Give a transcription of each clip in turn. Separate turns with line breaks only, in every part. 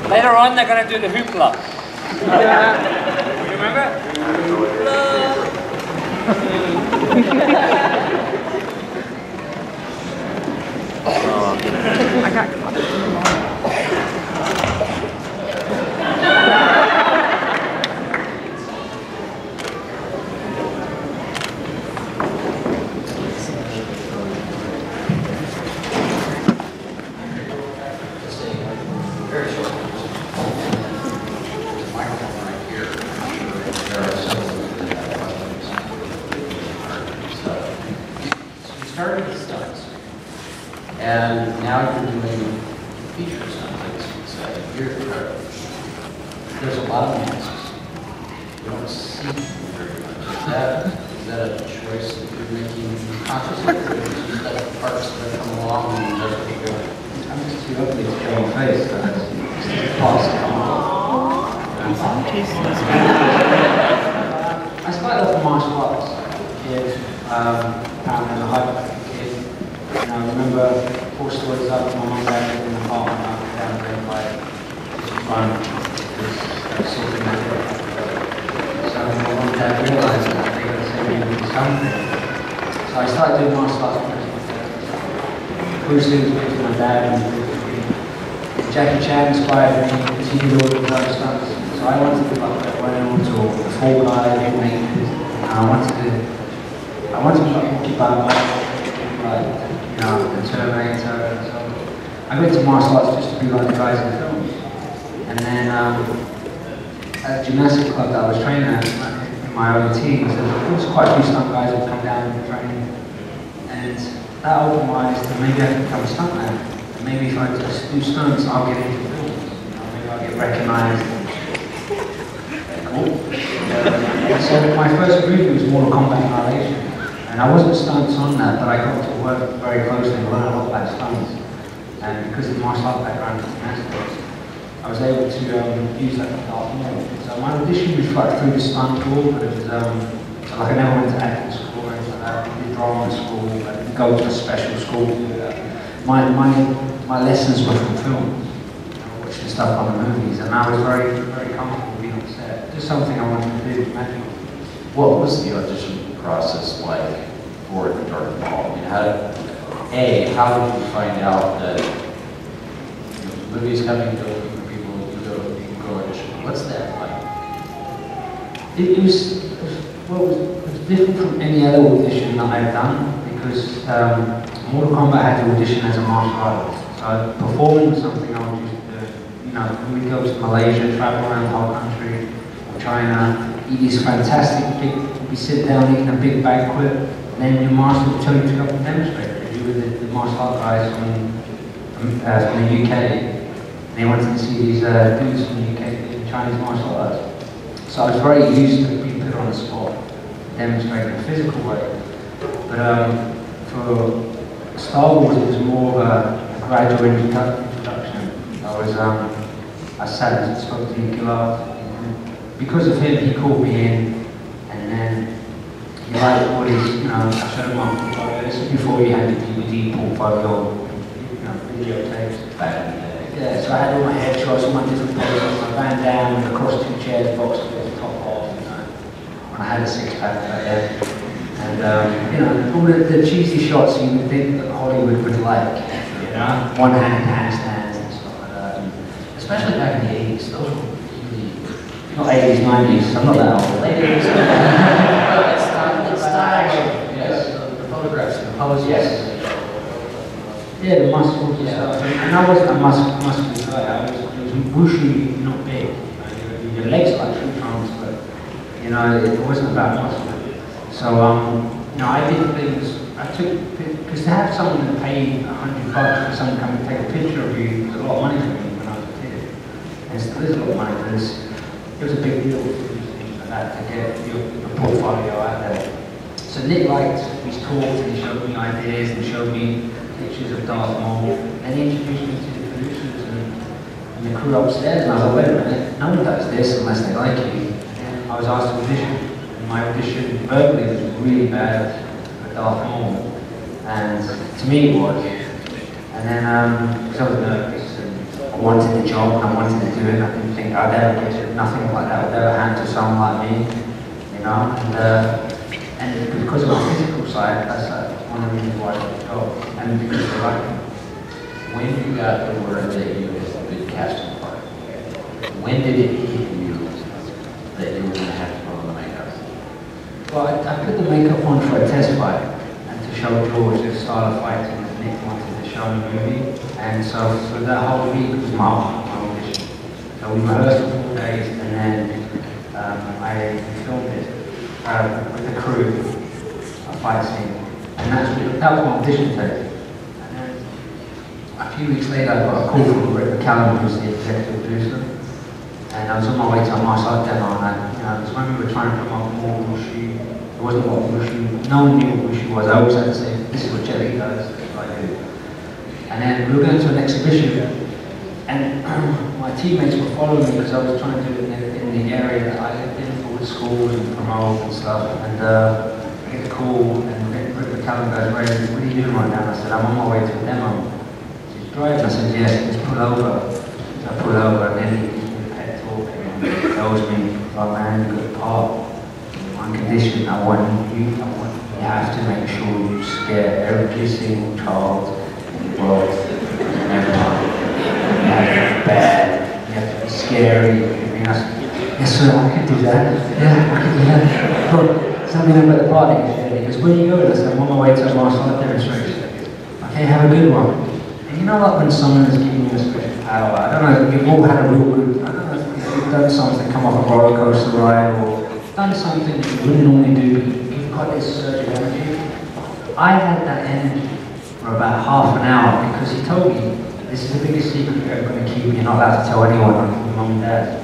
Later on, they're going to do the hoopla. You remember?
I got caught.
Started with stunts, and now you're doing feature stunts. There's a lot of masks. You don't see very much. Is that a choice that you're making consciously, or is it just like parts that come along and just keep going? I'm just too ugly to show my face, so that's parts that come along. I started off in martial arts as a kid. Pound and a high kid. You know, I remember 4 stories up, my mum and dad lived in the apartment up and down the road by fun. It was sorting that out. So my mum and dad realised that they got to send me to do something. So I started doing martial arts when I was 13. Bruce Lee was with my dad, and Jackie Chan inspired me to continue all the other stunts. So I wanted to do like Reynolds or the Fall Guy, the Naked. I wanted to like Rocky Balboa, like, you know, the Terminator, and so on. I went to martial arts just to be like the guys in the films. And then at the gymnastics club that I was training at in my early teens, there was quite a few stunt guys that would come down and train. And that opened my eyes to maybe I could become a stuntman. And maybe if I just do stunts, I'll get into films. You know, maybe I'll get recognised. Cool. So my first movie was Mortal Kombat Annihilation. And I wasn't stunts on that, but I got to work very closely and learn a lot about stunts. And because of the martial art background in gymnastics, I was able to use that for Darth Maul. So my audition was like through the stunt tour, but it was so like I never went to acting school or anything like that. I did drama school, I didn't go to a special school to do that. My lessons were from films, watching stuff on the movies, and I was very, very comfortable being on set. Just something I wanted to do, magical.
What was the audition process like for Darth Maul? I mean, how did you find out that the movie's coming, go looking for people, you go audition? What's that like?
It was different from any other audition that I've done, because Mortal Kombat had to audition as a martial artist. So performing was something I was used to do. You know, we'd go to Malaysia, travel around the whole country, or China, eat these fantastic big. You sit down eating a big banquet, and then your master will tell you to go and demonstrate. You were the martial art guys from the UK, and they wanted to see these dudes from the UK doing Chinese martial arts. So I was very used to being put on the spot, demonstrating in a physical way. But for Star Wars, it was more of a gradual introduction. I sat and spoke to Nick Gillard. Because of him, he called me in. And then he liked all his, you know, I showed him my portfolio. This was before you had the DVD portfolio, you know, videotapes. Yeah, so I had all my headshots, all my different poses, my Van Damme, across 2 chairs, box with the top off, you know, when I had a 6-pack back then. And, you know, all the cheesy shots you would think that Hollywood would like, you know, one-handed handstands and stuff like that. And especially back in the 80s, those were not 80s, 90s, I'm not that old. Late 80s. It's style. Yes, the photographs and the poses. Yes. Yeah, the muscles and stuff. And I wasn't a muscular guy, it was whooshy, not big. Your legs like true trunks, but, you know, it wasn't about muscle. So, you know, I did things, because to have someone that paid $100 for someone to come and take a picture of you was a lot of money for me when I was a kid. And still is a lot of money for this. It was a big deal to do things like that, to get your portfolio out there. So Nick liked his talks, and he showed me ideas, and showed me pictures of Darth Maul, and he introduced me to the producers and the crew upstairs, and I was like, wait a minute, no one does this unless they like you. And I was asked to audition, and my audition verbally was really bad for Darth Maul, and to me it was. And then, because I was nervous, and I wanted the job and I wanted to do it. I didn't think I'd ever get it. Nothing like that would ever happen to someone like me, you know. And because of my physical side, that's one of the reasons why I got the job. And because I like it.
When you got the word that you had been casting part, when did it hit you that you were going to have to put on the makeup?
Well, I put the makeup on for a test fight and to show George the style of fighting that Nick wanted to show in the movie. And so for that whole week was my audition. So we rehearsed for 4 days and then I filmed it with the crew, a fight scene. And that was my audition tape. And then a few weeks later I got a call from Rick McCallum, who was the executive producer. And I was on my way to a martial art demo, and it was when we were trying to promote more wushu. It wasn't what wushu, no one knew what wushu was. I always had to say, this is what Jet Li does, this is what I do. And then we were going to an exhibition, and my teammates were following me because I was trying to do it in the area that I lived in, for schools and promote and stuff. And I get a call, and Rick McCallum goes, "Ray, what are you doing right now?" I said, "I'm on my way to a demo." She's driving. I said, "Yes, just pull over." So I pulled over, and then he tells me, "Oh man, you've got a part. On condition, I want you have to make sure you scare every single child in the world and everyone. You have to be bad, you have to be scary." I said, "Yes sir, I can do that. Yeah, I can do that." But something about the party, because when you go, I said, "I'm on my way to a martial art demonstration." "Okay, have a good one." And you know, like when someone is giving you a special power, I don't know, you've all had a real good, I don't know, you've done something, come off a roller coaster ride, or done something that you wouldn't normally do, you've got this surge of energy. I had that energy for about half an hour because he told me, this is the biggest secret you're ever going to keep, you're not allowed to tell anyone, like your mum and dad.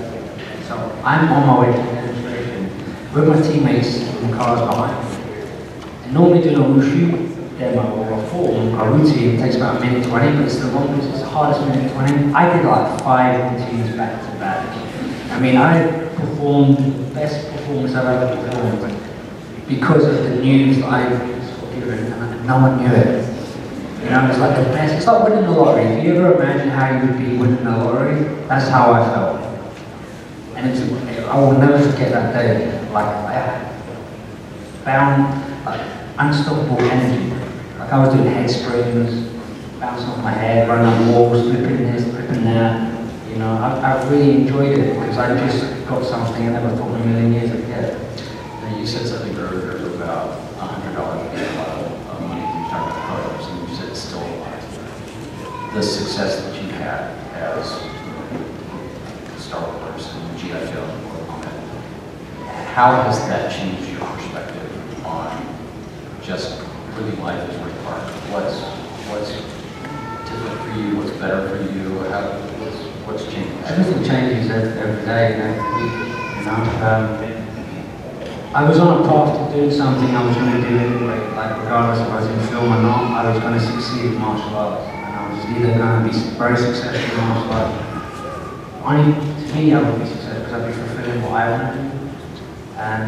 So I'm on my way to the demonstration with my teammates in the cars behind me. And normally doing a wushu demo or a form, a routine, takes about a minute 20, but it's the longest, it's the hardest minute 20. I did like 5 routines back to back. I mean, I performed the best performance I've ever performed because of the news that I was given, and no one knew it. You know, it's like the best, it's like winning the lottery. If you ever imagine how you would be winning the lottery, that's how I felt. And I will never forget that day. Like, I found like, unstoppable energy. Like I was doing head springs, bouncing off my head, running on walls, flipping this, flipping that. You know, I really enjoyed it because I just got something I never thought in a million years I'd get.
Now you said something earlier about $100 to get a lot of money from talking about programs, and you said it's still a lot. The success that you had as Star Wars and G.I. Joe and Mortal Kombat, how has that changed your perspective on just living life as Ray Park? What's different for you? What's better for you? What's changed?
Everything changes every day and every week, you know. I was on a path to doing something I was going to do anyway, like regardless if I was in film or not, I was going to succeed in martial arts. And I was either going to be very successful in martial arts. Only to me I would be successful because I'd be fulfilling what I want to do. And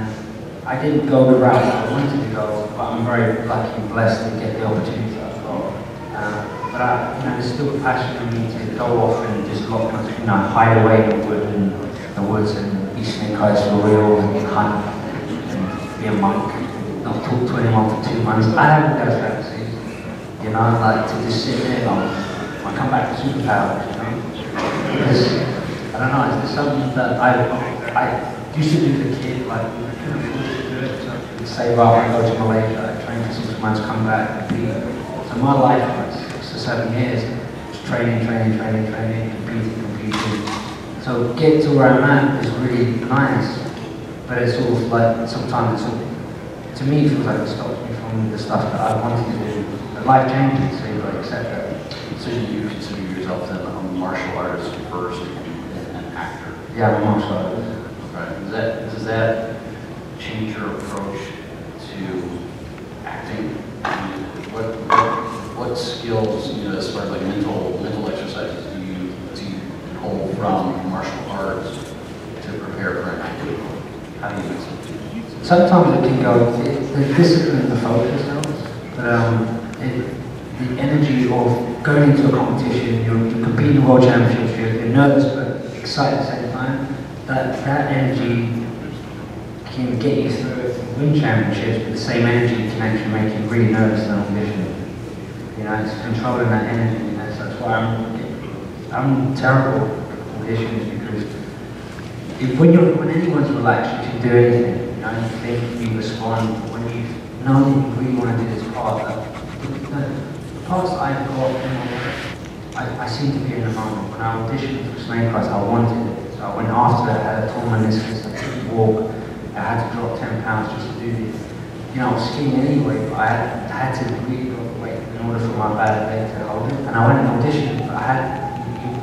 I didn't go the route that I wanted to go, but I'm very lucky and blessed to get the opportunity that I've got. But there's still a passion in me to go off and just hide away in the woods and be snake eyes for real and hunt and be a monk, not talk to anyone for 2 months. I haven't those fantasies, you know, like to just sit there and I come back to superpowers, you know. Because, I don't know, it's something that I used to do as a kid, like, I couldn't afford to do it, so I could save up, I go to Malaysia, I train for 6 months, come back, compete. So my life was 6 or 7 years, just training, competing. So getting to where I'm at is really nice, but it's sort of like, sometimes to me it feels like it stops me from the stuff that I wanted to do. But life changes, so you've got to accept that.
So do you consider yourself then a martial artist first and an actor?
Yeah, I'm a martial artist.
Right. Does that change your approach to acting? I mean, what skills, you know, as far as like mental exercises do you pull from martial arts to prepare for an acting role? How do you mix it?
Sometimes it can go, the discipline, the focus helps, but the energy of going into a competition, you're competing in world championships, nervous but excited at the same time. That energy can get you through win championships, but the same energy can actually make you really nervous and audition. You know, it's controlling that energy, you know, so that's why I'm terrible at auditions, because when anyone's relaxed, you can do anything. You know, you think, you respond, when you know that you really want to do this part, the parts that I've got, you know, I seem to be in the moment. When I auditioned for Snake Eyes, I wanted it. So I went after it, I had a torn meniscus, I couldn't walk, I had to drop 10 pounds just to do this. You know, I was skiing anyway, but I had to really drop the weight in order for my bad leg to hold it. And I went and auditioned, but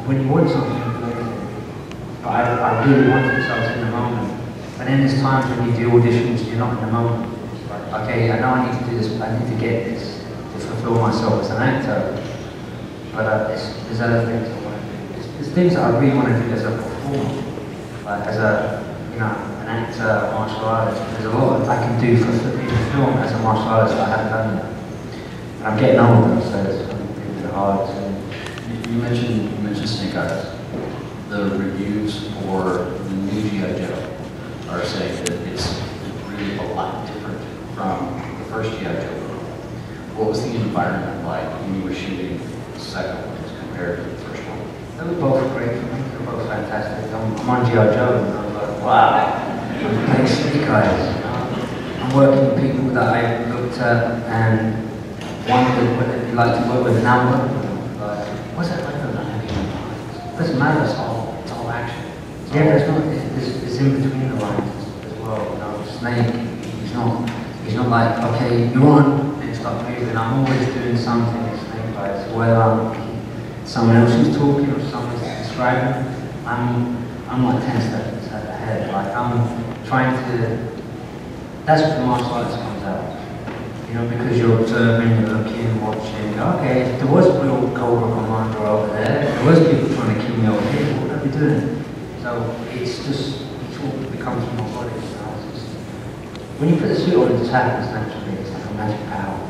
when you want something, you do anything. But I really wanted it, so I was in the moment. And then there's times when you do auditions, you're not in the moment. It's like, okay, I know I need to do this, but I need to get this to fulfill myself as an actor. But there's other things I want to do. There's things that I really want to do as a performer, like as a, you know, an actor, a martial artist. There's a lot that I can do for film as a martial artist that I haven't done yet. And I'm getting older, so it's a bit hard. So.
You mentioned Snake Eyes. The reviews for the new G.I. Joe are saying that it's really a lot different from the first G.I. Joe film. What was the environment like when you were shooting the second one as compared to the first one?
They were both great for me. They were both fantastic. I'm on G.I. Joe, and I was like, wow, I'm playing Snake Eyes. You know? I'm working with people that I looked at and wondered whether they'd like to work with, and now I'm working with them. Like, what's that like? It doesn't matter, it's all action. Yeah, there's in between the lines as well. You know, Snake, he's not like, okay, you're on, and stop moving. I'm always doing something in Snake Eyes. Whether someone else is talking or someone's describing, I'm like 10 steps ahead. Like, I'm trying to, that's what the martial arts comes out. You know, because you're observing, you're looking, watching. Okay, if there was a real Cobra Commander over there, if there was people trying to kill me over here, what would I be doing? So it's just, it all becomes my body. You know? It's just, when you put the suit on, it just happens naturally. It's like a magic power.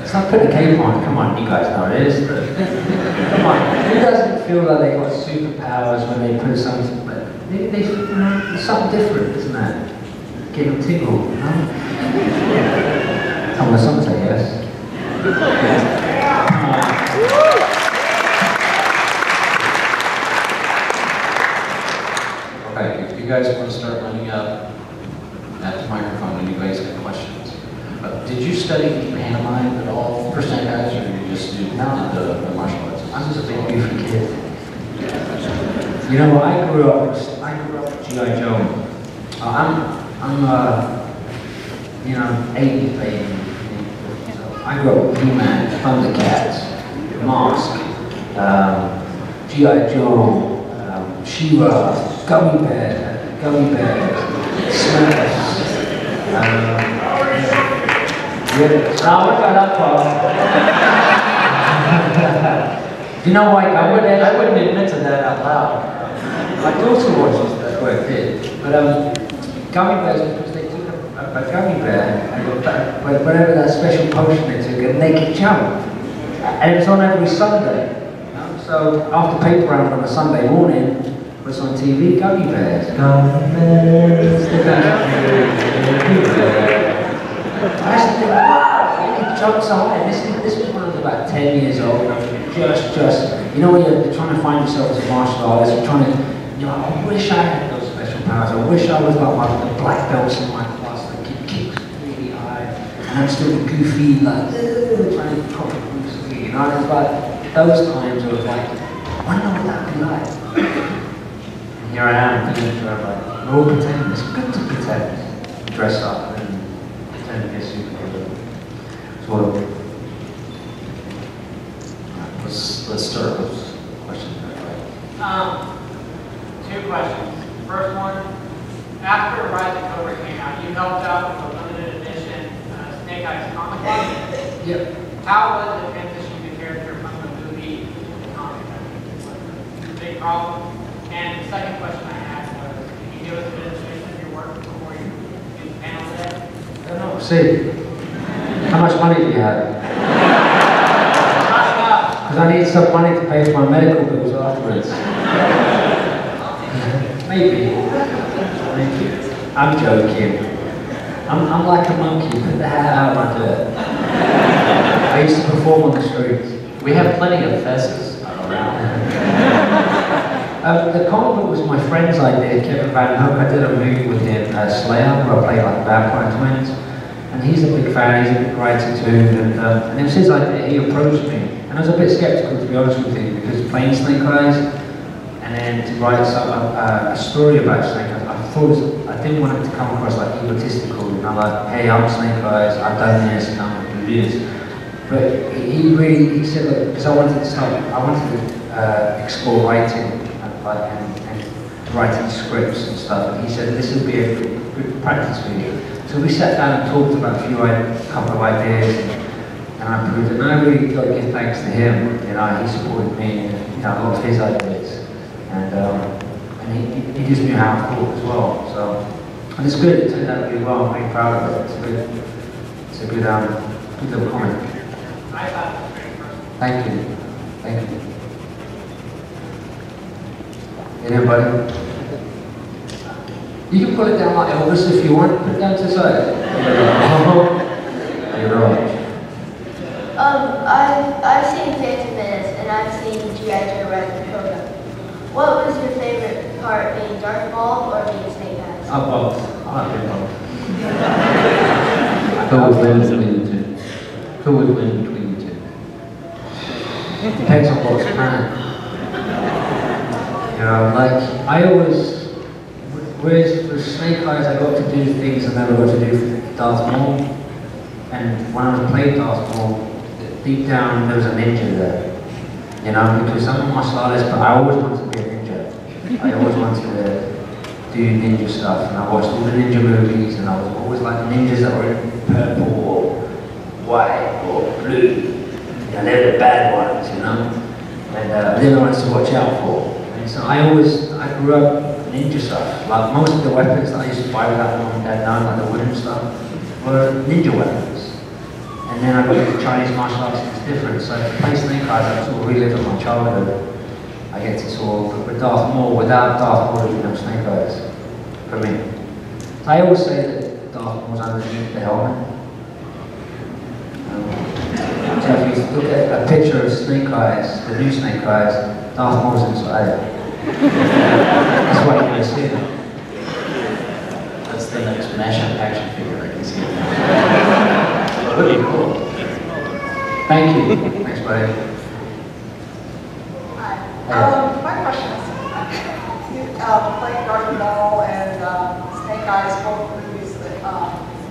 It's like putting a cape on. Come on, you guys know it is. Come on, who doesn't feel like they got superpowers when they put something? But they you know, it's something different, isn't it? Get them tingle, you know? Some say yes.
Okay, if you guys want to start lining up at the microphone and you guys have questions. Did you study pantomime at all for Snake Eyes, or did you just do the martial arts?
I'm just a big goofy kid. You know, I grew up with G.I. Joe. I'm you know, 80s baby. So I grew up with He-Man, Thundercats, Mask, G.I. Joe, She-Ra, Gummy Bear, Smash. Now I got that far. Do you know why I wouldn't admit to that out loud. My daughter watches, that's what I did. But Gummy Bears, because they took a gummy bear, and whenever that special potion they took, a naked jump. And it was on every Sunday. You know? So after paper round on a Sunday morning, it was on TV, Gummy Bears. Gummy Bears, the Gummy Bears. I used to think, wow, you can jump so high. This was when I was about 10 years old. Just, you know, when you're trying to find yourself as a martial artist, you're trying to, you know, I wish I had those special powers. I wish I was like the black belts in my class that could kick really high. And I'm still goofy, like, trying to copy Bruce Lee. You know, and it's like, those times I was like, I wonder what that would be like. And here I am, doing it forever. Like, we're all pretending. It's good to pretend. Dress up and pretend to be a superhero. So,
let's start with questions.
Two questions. First one, after Rise of Cobra came out, you helped out with a limited edition Snake Eyes ComicCon.
yep.
How was the transition to character from the movie to the comic? Was it a big problem? And the second question I had was, can you give us a demonstration of your work before you do the panel today?
I don't know. See, how much money do you have? Because because I need some money to pay for my medical bills afterwards. Maybe. I'm joking. I'm like a monkey, put the hat out and I do it. I used to perform on the streets.
We have plenty of fezzes around.
The comic book was my friend's idea, Kevin Van Hook. I did a movie with him, Slayer, where I played like vampire twins. And he's a big fan, he's a big writer too. And it was his idea, he approached me. And I was a bit skeptical, to be honest with you, because playing Snake Eyes, and then to write a story about Snake Eyes, I didn't want it to come across like egotistical, you know, like, hey, I'm Snake Eyes, I've done this, and I'm going to do this. But he said, look, because I wanted to explore writing and writing scripts and stuff, and he said this would be a good practice for you. So we sat down and talked about a couple of ideas, and I proved it. And I really got to give thanks to him. You know, he supported me in a lot of his ideas, and he just knew how I thought as well. So, and it's good. It turned out really well. I'm really proud of it. It's a good little comic.
I thought it was great first.
Thank you. Thank you. Anybody? You can put it down like Elvis if you want. Put it down to the side. You're right.
I've seen Phantom Menace and I've seen G.I. Joe Rise of the Cobra. What was your favorite part, being Darth Maul or being Snake Eyes?
Both. I like them both.
Who would win between the two? Who would win between the two?
Depends on what's planned. You know, like, I always, whereas for Snake Eyes I got to do things I never got to do for Darth Maul. And when I played Darth Maul, deep down there was a ninja there. You know, because I'm a martial artist, but I always wanted to be a ninja. I always wanted to do ninja stuff, and I watched all the ninja movies, and I was always like ninjas that were in purple or white or blue. And they're the bad ones, you know? And they're the ones to watch out for. And so I grew up ninja stuff. Like most of the weapons that I used to buy without mom and dad knowing, like the wooden stuff, were ninja weapons. And then I got into Chinese martial arts and it's different. So to play Snake Eyes, I sort of relived my childhood. I get to sort of, with Darth Maul, without Darth Maul, there'd be no Snake Eyes, for me. I always say that Darth Maul's underneath the helmet. So if you look at a picture of Snake Eyes, the new Snake Eyes, Darth Maul's inside. That's why you're going to see it.
That's the next mashup action figure, I can see it now. Really cool.
Thank you. Thanks, buddy.
Hi. My question is, you played Darth Maul and Snake Eyes, both movies that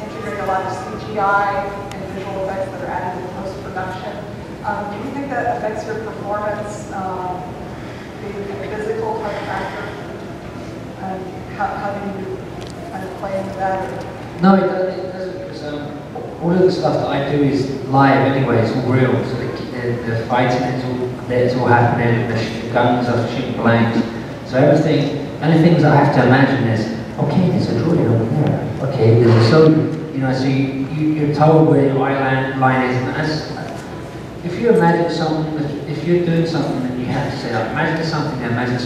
integrate a lot of CGI and visual effects that are added in post-production. Do you think that affects your performance, being a physical type factor? And how do you kind of play into that?
No, it doesn't, because all of the stuff that I do is live anyway, it's all real. So the fighting is all happening, the guns are shooting blanks. So everything, the only things I have to imagine is, okay, there's a droid over there. Okay, there's a soldier. You know, so you're told where your eye line is. And that's, if you imagine something, if you're doing something and you have to say, like, imagine something and you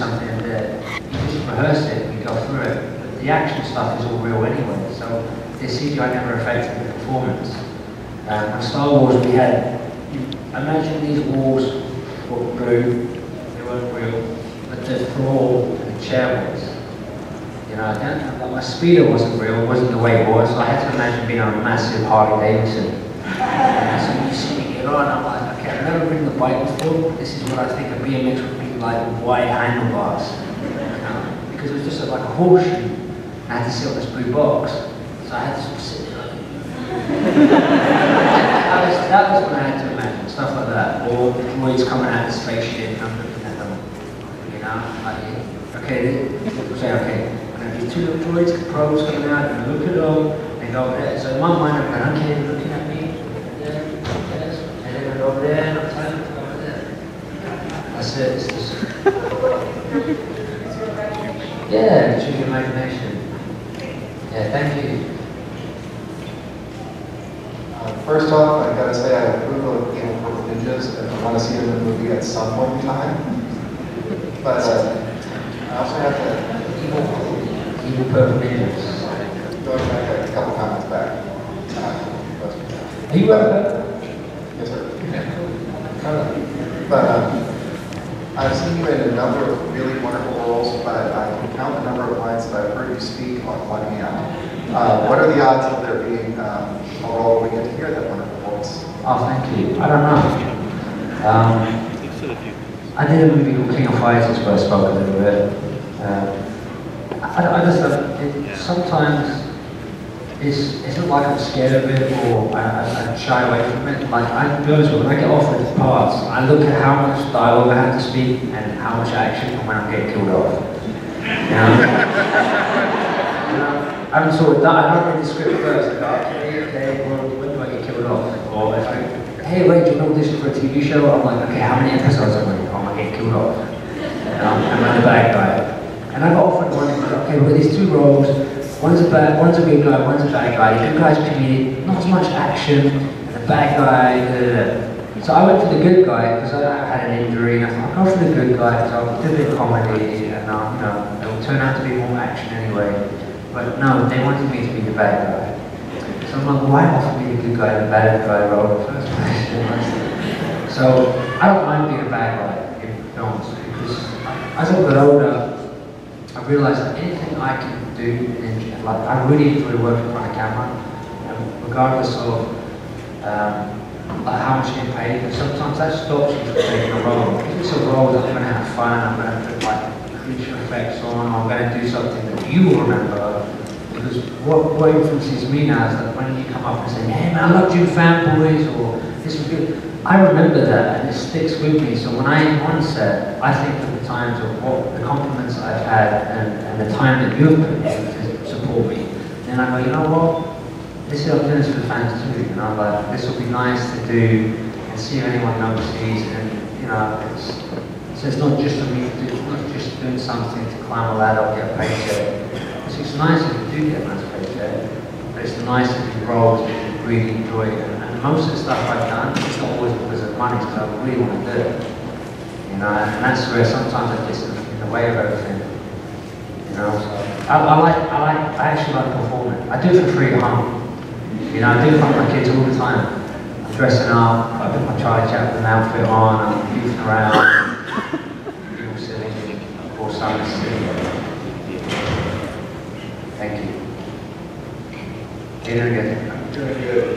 just rehearse it, you go through it. But the action stuff is all real anyway, so the CGI never affected the performance. On Star Wars we had, imagine these walls were blue, they weren't real, but the floor and the chair was. You know, like my speeder wasn't real, it wasn't the way it was, so I had to imagine being on a massive Harley Davidson. And so you see me get on, I'm like, okay, I've never ridden the bike before, this is what I think a BMX would be like with wide handlebars. You know? Because it was just like a horseshoe. I had to sit on this blue box, so I had to sort of sit there like that was when I had to imagine, stuff like that. Or the droids coming out of the spaceship and I'm looking at them, you know, like, okay, people say, okay, and then these two little droids, probes coming out, and I look at them, they go over there. So in my mind, I'm going, okay, they're looking at me, there, and then I go over there, and I'm telling them to go over there. That's it, it's just... Yeah, choose your imagination. Yeah, thank you.
First off, I gotta say I approve of being ninjas, and I want to see them in the movie at some point in time. But I also have the
Evil purple ninjas.
going back a couple comments back.
Are you ever?
Yes, sir. But I've seen you in a number of really wonderful roles, but I can count the number of lines that I've heard you speak on one hand. What are the odds of there being a role where we get to hear that wonderful voice?
Oh, thank you. I don't know. I did a movie called King of Fighters where I spoke a little bit. I just sometimes it's not like I'm scared of it or I shy away from it. Like I'm nervous when I get offered parts. I look at how much dialogue I have to speak and how much action and when I'm getting killed off. You know? I haven't sort of done. I don't read the script first. I go, okay, well, when do I get killed off? Or if I, hey, wait, do you want to audition for a TV show? I'm like, okay, how many episodes am I in? Oh, I'm getting killed off. And I'm the bad guy. And I got offered one. Okay, we've got these two roles. One's a good guy, one's a bad guy. The good guy's comedic, not as much action, and the bad guy, So I went for the good guy because I had an injury, and I thought, I'll go for the good guy because I'll do a bit of comedy, and it'll turn out to be more action anyway. But no, they wanted me to be the bad guy. So I'm like, why offer me the good guy and the bad guy role in the first place? So I don't mind being a bad guy in films because as I got older, I realized that anything I can do, like I really enjoy working in front of camera, regardless of like how much you get paid. Because sometimes that stops you from taking a role. If it's a role that I'm going to have fun, I'm going to put like creature effects on, I'm going to do something that you will remember. Because what influences me now is that when you come up and say, hey man, I loved you Fanboys, or this was good, I remember that and it sticks with me. So when I'm on set, I think of the times of what the compliments I've had and the time that you've put in to support me. Then I go, you know what? This is I'm doing this for the fans too. You know, like this will be nice to do and see if anyone notices. And you know, so it's not just for me to do. It's not just doing something to climb a ladder or get a paycheck. It's nice if you do get a nice paycheck, but it's nice if you roles that you really enjoy it. And most of the stuff I've done, it's not always because of money, it's because I really want to do it. You know, and that's where sometimes I get in the way of everything. You know, so I actually like performing. I do it for free at home. You know, I do it in front of my kids all the time. I'm dressing up, I put my Charlie Chaplin outfit on, I'm goofing around, people silly, or something silly. Thank you. You're doing good.
Doing good.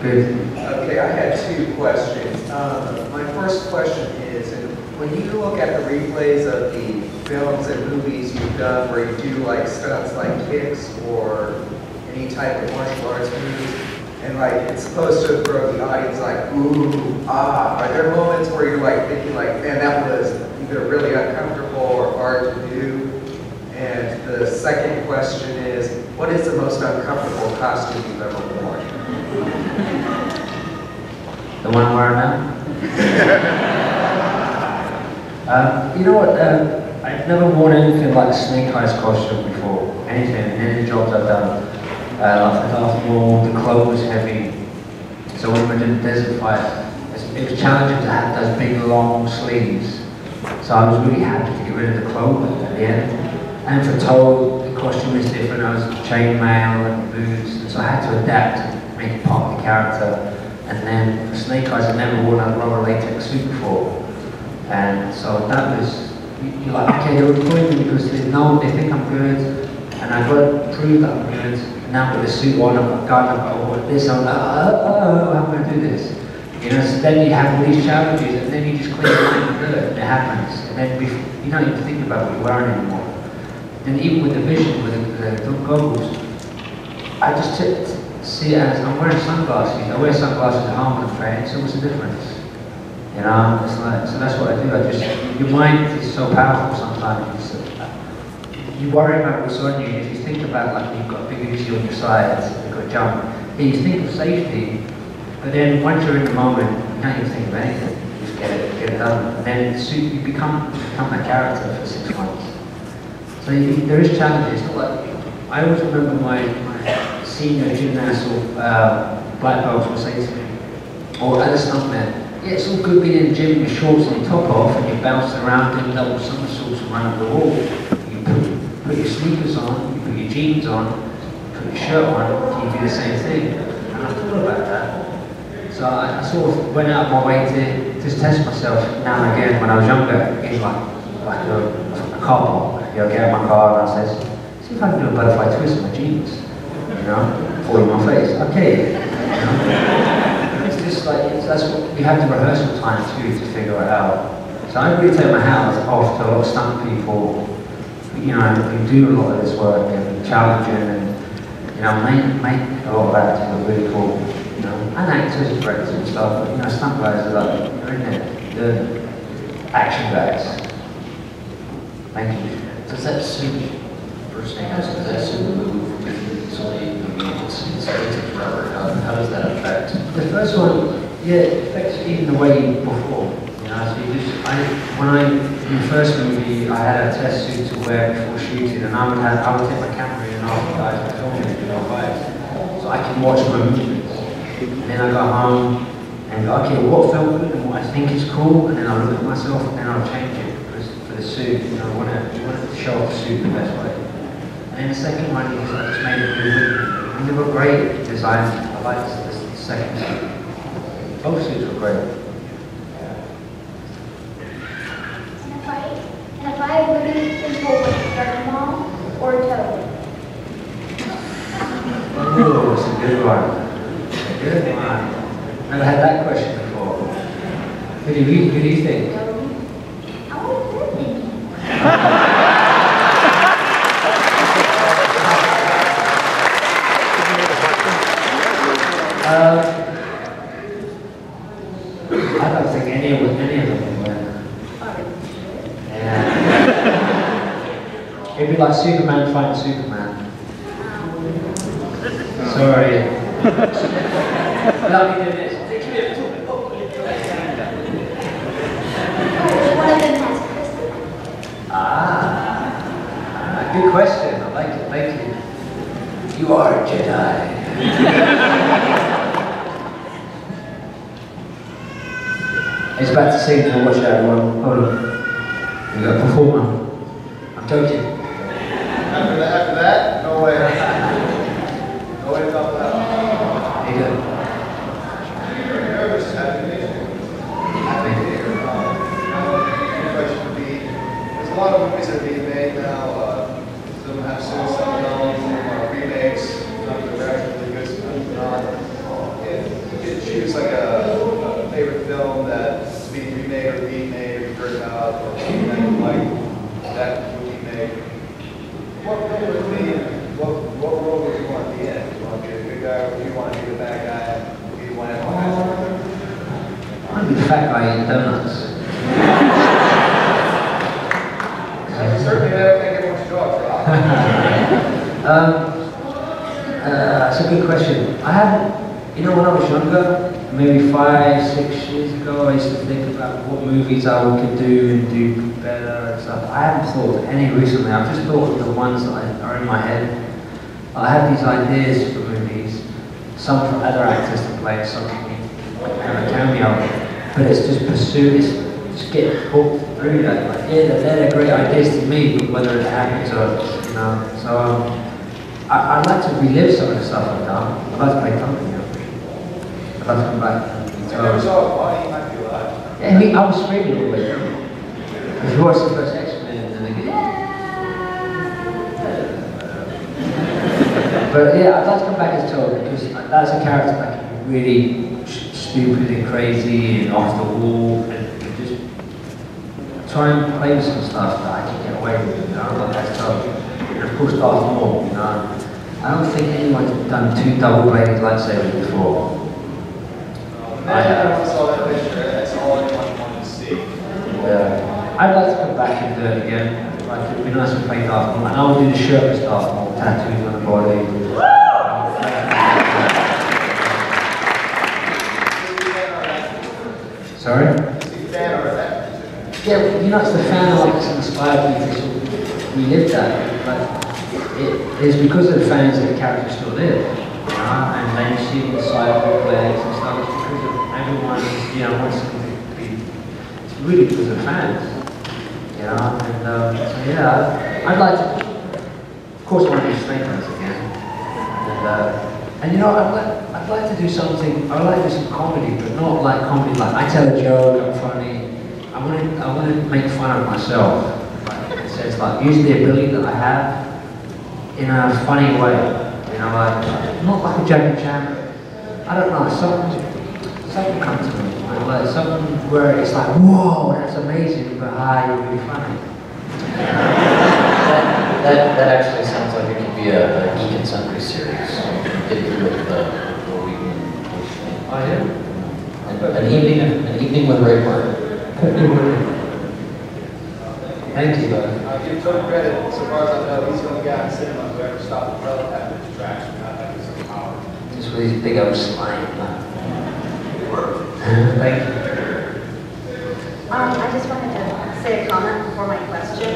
Good.
Okay, I had two questions. My first question is, when you look at the replays of the films and movies you've done where you do like stunts like kicks or any type of martial arts moves, and like it's supposed to throw the audience like, ooh, ah, are there moments where you're like thinking like, man, that was either really uncomfortable or hard to do? And the second question is, what is the most uncomfortable costume you've ever worn?
The one I'm wearing now? You know what, I've never worn anything like the Snake Eyes costume before. Anything, any jobs I've done. Like the Darth Maul, the clothes was heavy. So when we were doing desert fights, it was challenging to have those big long sleeves. So I was really happy to get rid of the clothes at the end. And for Toad, the costume is different. I was chainmail and boots, and so I had to adapt and make it part of the character. And then for Snake Eyes, I'd never worn a rubber latex suit before. And so that was, you're like, okay, they're recording me because they know, they think I'm good, and I've got to prove that I'm good. And now with the suit on, I've got a gun, I've got all this, I'm like, how am I going to do this? You know, so then you have all these challenges, and then you just clean your mind and do it, and it happens. And then you don't even think about what you're wearing anymore. And even with the vision, with the goggles, I just see it as I'm wearing sunglasses. I wear sunglasses at home when I'm training, so what's the difference? You know, it's like, so that's what I do. Your mind is so powerful sometimes. You worry about what's on you. If you think about like you've got a big Uzi on your side, you've got to jump. You think of safety, but then once you're in the moment, you don't even think of anything. You just get it done. And then you become that character for 6 months. So there is challenges. It's not like, I always remember my senior gymnast or black belts would say to me, or other stuntmen, Yeah, it's all good being in the gym with your shorts and your top off and you're bouncing around doing double somersaults around the wall. You put your sneakers on, you put your jeans on, you put your shirt on, you do the same thing. And I thought about that. So I sort of went out of my way to just test myself now and again when I was younger in like a car park. You know, get out of my car and I says, see if I can do a butterfly twist on my jeans. You know, fall in my face. Okay. You know? It's just like, that's what we have the rehearsal time too to figure it out. So I really take my hat off to a lot of stunt people, you know, who do a lot of this work and challenging and, you know, make a lot of actors look really cool, you know, and actors and directors and stuff, but, you know, stunt guys are like, they're in there, the action guys. Thank you.
Does that suit, first thing is, does that suit move easily? I mean, it's taking forever. How does that affect?
The first one, yeah, it affects even the way you perform. You know, so you just, in the first movie, I had a test suit to wear before shooting, and I would take my camera in and ask the guys to film me, you know, so I can watch my movements. And then I go home and go, okay, what felt good and what I think is cool, and then I'll look at myself and then I'll change it for the suit. You know, I want to show off the suit the best way. And the second one is I just made it good. And they were great designs. I liked the second suit. Both suits were great.
And if I would be simple with Darth Maul or Toad?
Ooh, that's a good one. Good one. Never had that question before. Who do you think?
I want to think.
I don't think any of them would win. Yeah. It'd be like Superman fighting Superman. Sorry. Let me do this.
One of them has crystal.
Good question. I like it. Thank you. You are a Jedi. He's about to sing, so watch out everyone. Hold on. We got a performer. I'm joking.
After that, no way. No way to talk about it.
Here you go.
You're nervous, happy to question would be, there's a lot of movies that are being made now. Some have suits, some don't, some are remakes, some are really good, some are not. If you could choose like a favorite film that's being remade or being made, or you've heard about, or something that you like that would be made, what film would it be, and what role would you want to be in? Do you want to be the good guy, or do you want to be the bad guy, and be the one that has to?
I'm the fat guy in donuts.
Certainly, I don't think everyone's jaw dropped.
That's a good question. I haven't, you know, when I was younger, maybe 5, 6 years ago, I used to think about what movies I could do and do better and stuff. I haven't thought of any recently. I've just thought of the ones that are in my head. I have these ideas for movies, some for other actors to play, some for me to have a cameo. But it's just pursuit, it's just get hooked through that. Like, yeah, they're great ideas to me, but whether it happens or, you know. So I'd like to relive some of the stuff I've done. I'd like to play company. I'd like to come back.
I never saw a body, you might be alive.
Yeah, I was screaming all the way through. If you watch the first X-Men and they go, yeah. But yeah, I'd like to come back as Toad because that's a character that can be really stupid and crazy and off the wall and just try and play with some stuff that I can get away with, you know, like that's Toad. And of course Darth Maul, you know. I don't think anyone's done 2 double-bladed lightsabers before.
Imagine everyone saw that picture, that's all anyone wanted to see.
Yeah. I'd like to come back and do it again. Like, it'd be nice to play Darth Maul. And I would do the shirtless Darth Maul, tattoos on the body. Sorry? Yeah, you know, it's the fan art that's inspired me to sort of relive that. But it is because of the fans that the characters still live. You know? And then you see the cyborg legs and stuff, it's because of everyone, you know, wants to be, it's really for the fans, you know, and so yeah, I'd like to, of course I want to do Snake Eyes again, and you know, I'd like to do something, I'd like to do some comedy, but not like comedy, like I tell a joke, I'm funny, I want to make fun of myself, like, it says like, use the ability that I have in a funny way. You know, like, not like a Jackie Chan. I don't know, something comes to me. Like something where it's like, whoa, that's amazing, but you're really funny.
That actually sounds like it could be a Geek and Sundry series. Get through with the weekend.
Oh yeah?
An evening with Ray Park.
Thank you.
I'll give Tony credit, so far as I know, he's the only guy in cinema who ever stopped the road after its tracks without having some power.
Just with these big old slime. Thank you.
I just wanted to say a comment before my question.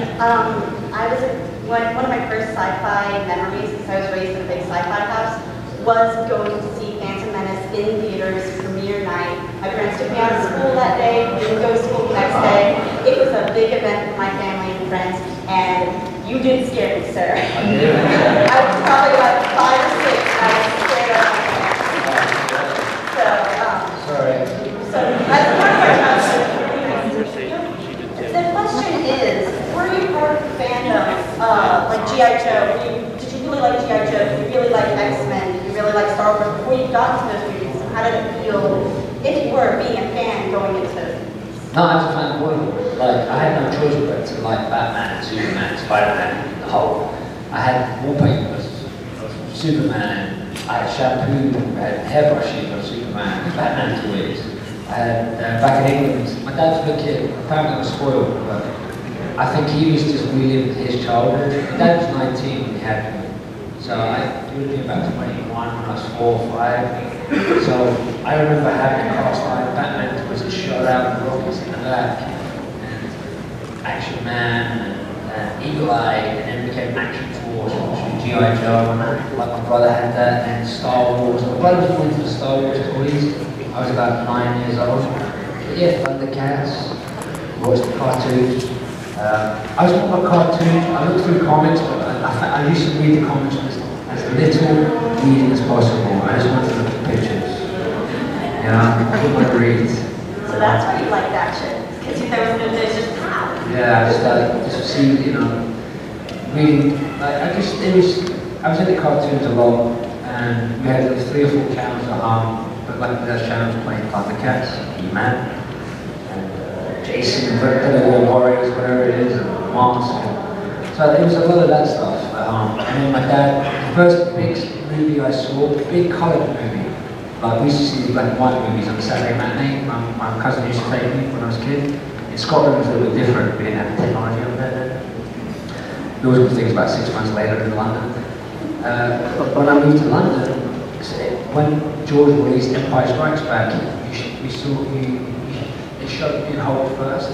One of my first sci-fi memories, because I was raised in a big sci-fi house, was going to see Phantom Menace in theaters premiere night. My parents took me out of school that day, didn't go to school the next day. It was a big event for my family and friends, and you did scare me, sir. I was probably like 5 or 6, and I was scared of my parents.
Sorry.
So that's one of my questions. The question is, were you part of the fandom, like G.I. Joe? Did you really like G.I. Joe? Did you really like X-Men? Did you really like Star Wars before you got into those movies? How did it feel, if you were being a fan going into those movies?
No, I was a fan of all of them. Like, I had no choice but to like Batman, Superman, Spider-Man, the Hulk. I had wallpapers of Superman, I had shampoo, I had hairbrushes of Superman, Batman toys. I had, back in England, my dad was a kid, apparently I was spoiled, but I think he was just reliving his childhood. My dad was 19 when he had me, so he would have been about 21 when I was 4 or 5. So I remember having a cast iron Batman was shot out and rockets in the back, and Action Man, and Eagle Eye, and then became Action Force, and G.I. Joe, and like my brother had that, and Star Wars. My brother was into the Star Wars toys. I was about 9 years old. But yeah, Thundercats, watched the cartoons. I was more of a cartoon. I looked through comics, but I used to read the comics as little reading as possible. I just wanted to look at pictures. You know, I didn't want to read.
So that's why you liked action, because there was no, there's just power.
Yeah, I just see, you know, reading. Like, I was in the cartoons a lot, and we had 3 or 4 channels at home. But like those channels playing Thundercats, He-Man, and Jason, Warriors, whatever it is, and Mask. So there was a lot of that stuff at home. And then my dad, the first big movie I saw, big coloured movie. Like we used to see black and white movies on the Saturday matinee. My cousin used to take me when I was a kid. In Scotland it was a little bit different. We didn't have the technology over there then. Those were things about 6 months later in London. But when I moved to London, when George released Empire Strikes Back, they showed me in Hulk first.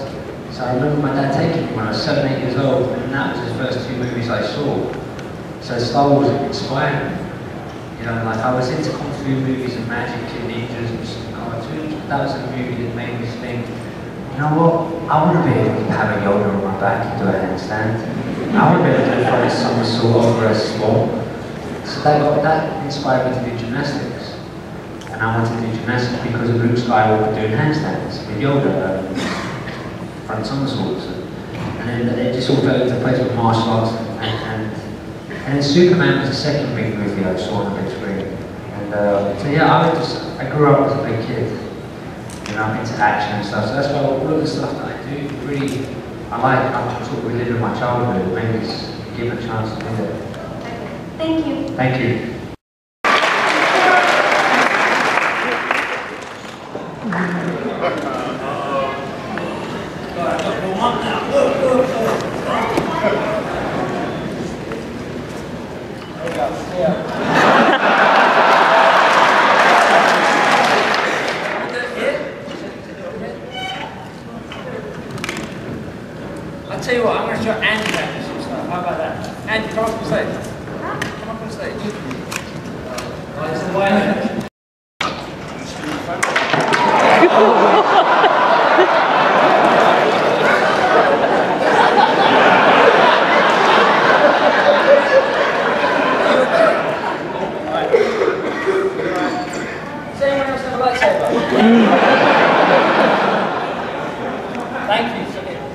So I remember my dad taking me when I was 7, 8 years old, and that was his first 2 movies I saw. So Star Wars inspired me. You know, like I was into Kung Fu movies and magic and ninjas and some cartoons. That was a movie that made me think, you know what, I want to be able to have a Yoda on my back and do a handstand. I want to be able to do a front somersault over a swamp. So that inspired me to do gymnastics. And I wanted to do gymnastics because of Luke Skywalker doing handstands with Yoda, front somersaults. And then it just all fell into place with martial arts. And then Superman was the second big movie I saw on the big screen. And so yeah, I grew up as a big kid. You know, I'm into action and stuff. So that's why all of the stuff that I do, really, I'm sort of reliving my childhood. Maybe it's given a chance to do it.
Thank you.
Thank you.
I'll tell you what, I'm going to show Andy back some stuff. How about that? Andy, come up on stage. Come up on stage. This is the way.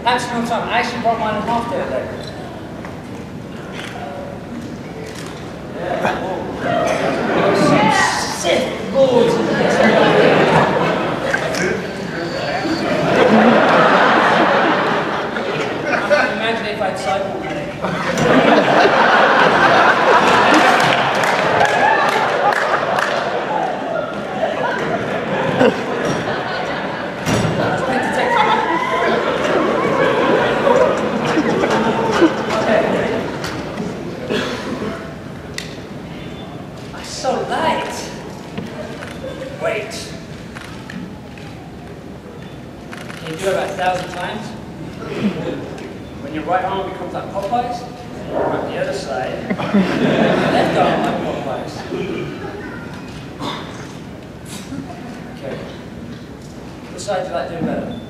Maximum time. I actually brought mine in half the other day. Sith Lords of Imagine if I'd cycled today. So light. Wait. Can you do it about 1,000 times? When your right arm becomes like Popeye's, on the other side, your left arm like Popeye's. Okay. Which side do you like doing better?